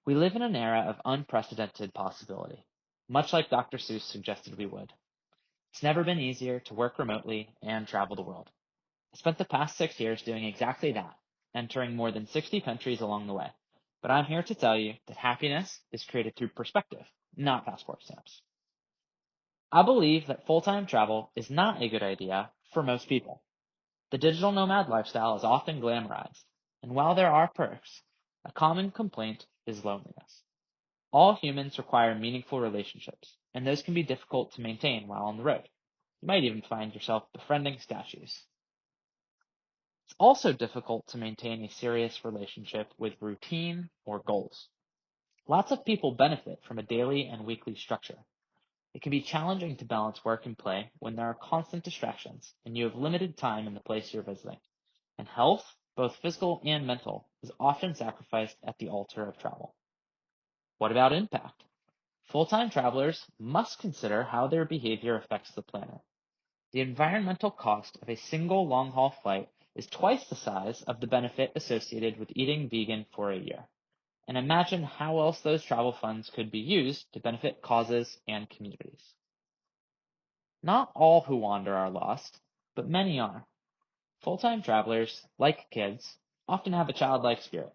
We live in an era of unprecedented possibility, much like Dr. Seuss suggested we would. It's never been easier to work remotely and travel the world. I spent the past 6 years doing exactly that, entering more than 60 countries along the way. But I'm here to tell you that happiness is created through perspective, not passport stamps. I believe that full-time travel is not a good idea for most people. The digital nomad lifestyle is often glamorized, and while there are perks, a common complaint is loneliness. All humans require meaningful relationships, and those can be difficult to maintain while on the road. You might even find yourself befriending statues. It's also difficult to maintain a serious relationship with routine or goals. Lots of people benefit from a daily and weekly structure. It can be challenging to balance work and play when there are constant distractions and you have limited time in the place you're visiting. And health, both physical and mental, is often sacrificed at the altar of travel. What about impact? Full-time travelers must consider how their behavior affects the planet. The environmental cost of a single long-haul flight is twice the size of the benefit associated with eating vegan for a year. And imagine how else those travel funds could be used to benefit causes and communities. Not all who wander are lost, but many are. Full-time travelers, like kids, often have a childlike spirit.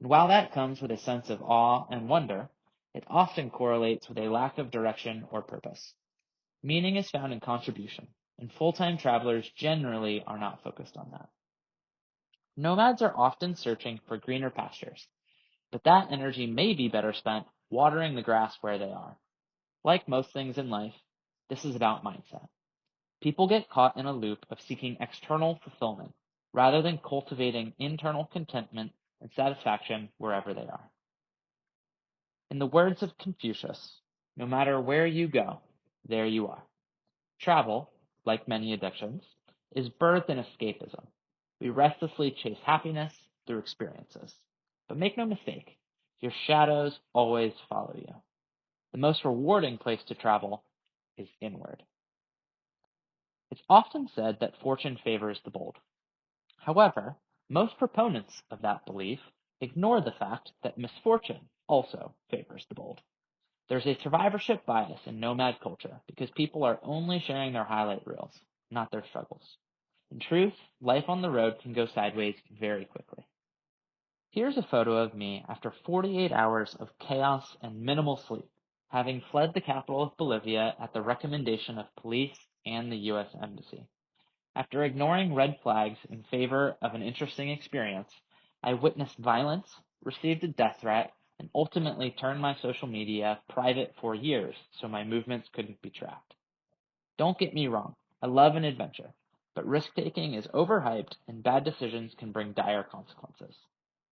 And while that comes with a sense of awe and wonder, it often correlates with a lack of direction or purpose. Meaning is found in contribution, and full-time travelers generally are not focused on that. Nomads are often searching for greener pastures, but that energy may be better spent watering the grass where they are. Like most things in life, this is about mindset. People get caught in a loop of seeking external fulfillment rather than cultivating internal contentment and satisfaction wherever they are. In the words of Confucius, no matter where you go, there you are. Travel, like many addictions, is birthed in escapism. We restlessly chase happiness through experiences. But make no mistake, your shadows always follow you. The most rewarding place to travel is inward. It's often said that fortune favors the bold. However, most proponents of that belief ignore the fact that misfortune also favors the bold. There's a survivorship bias in nomad culture because people are only sharing their highlight reels, not their struggles. In truth, life on the road can go sideways very quickly. Here's a photo of me after 48 hours of chaos and minimal sleep, having fled the capital of Bolivia at the recommendation of police and the U.S. Embassy. After ignoring red flags in favor of an interesting experience, I witnessed violence, received a death threat, and ultimately turned my social media private for years so my movements couldn't be tracked. Don't get me wrong, I love an adventure, but risk-taking is overhyped and bad decisions can bring dire consequences.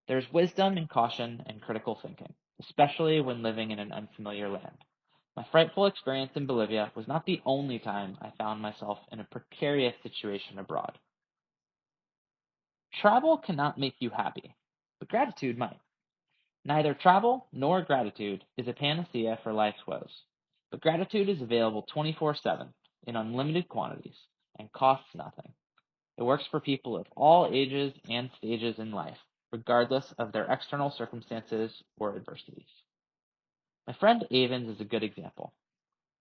There's wisdom in caution and critical thinking, especially when living in an unfamiliar land. My frightful experience in Bolivia was not the only time I found myself in a precarious situation abroad. Travel cannot make you happy, but gratitude might. Neither travel nor gratitude is a panacea for life's woes, but gratitude is available 24/7 in unlimited quantities and costs nothing. It works for people of all ages and stages in life, regardless of their external circumstances or adversities. My friend Avens is a good example.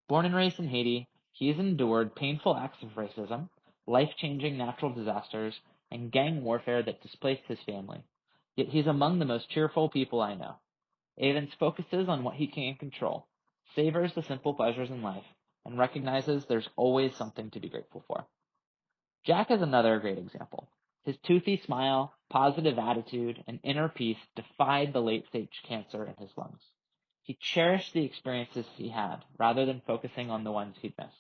Born and raised in Haiti, he has endured painful acts of racism, life-changing natural disasters, and gang warfare that displaced his family. Yet he's among the most cheerful people I know. Avens focuses on what he can control, savors the simple pleasures in life, and recognizes there's always something to be grateful for. Jack is another great example. His toothy smile, positive attitude, and inner peace defied the late-stage cancer in his lungs. He cherished the experiences he had, rather than focusing on the ones he'd miss.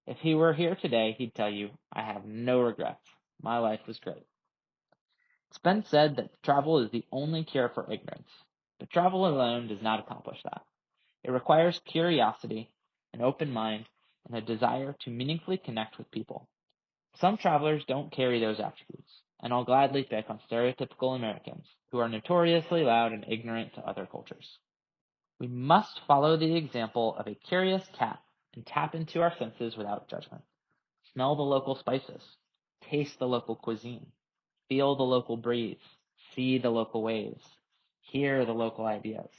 If he were here today, he'd tell you, I have no regrets. My life was great. It's been said that travel is the only cure for ignorance, but travel alone does not accomplish that. It requires curiosity, an open mind, and a desire to meaningfully connect with people. Some travelers don't carry those attributes, and I'll gladly pick on stereotypical Americans who are notoriously loud and ignorant to other cultures. We must follow the example of a curious cat and tap into our senses without judgment. Smell the local spices, taste the local cuisine, feel the local breeze, see the local waves, hear the local ideas.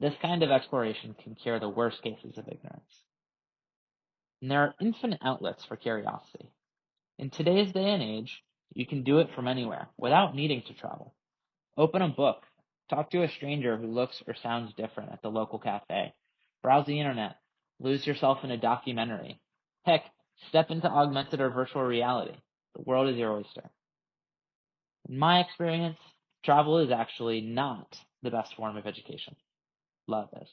This kind of exploration can cure the worst cases of ignorance. And there are infinite outlets for curiosity. In today's day and age, you can do it from anywhere without needing to travel. Open a book, talk to a stranger who looks or sounds different at the local cafe, browse the internet, lose yourself in a documentary. Heck, step into augmented or virtual reality. The world is your oyster. In my experience, travel is actually not the best form of education. Love is.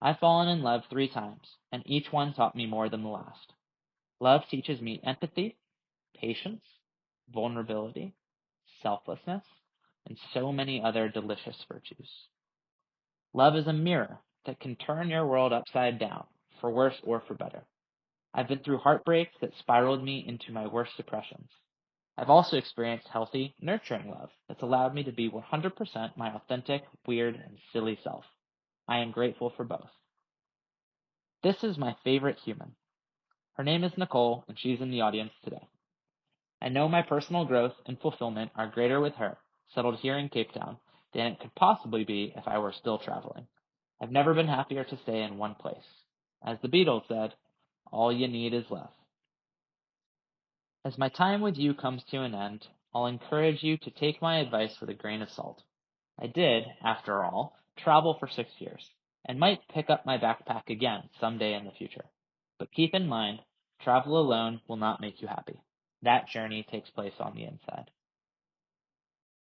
I've fallen in love 3 times, and each one taught me more than the last. Love teaches me empathy, patience, vulnerability, selflessness, and so many other delicious virtues. Love is a mirror that can turn your world upside down, for worse or for better. I've been through heartbreaks that spiraled me into my worst depressions. I've also experienced healthy, nurturing love that's allowed me to be 100% my authentic, weird, and silly self. I am grateful for both. This is my favorite human. Her name is Nicole, and she's in the audience today. I know my personal growth and fulfillment are greater with her, settled here in Cape Town, than it could possibly be if I were still traveling. I've never been happier to stay in one place. As the Beatles said, all you need is love. As my time with you comes to an end, I'll encourage you to take my advice with a grain of salt. I did, after all, travel for 6 years, and might pick up my backpack again someday in the future. But keep in mind, travel alone will not make you happy. That journey takes place on the inside.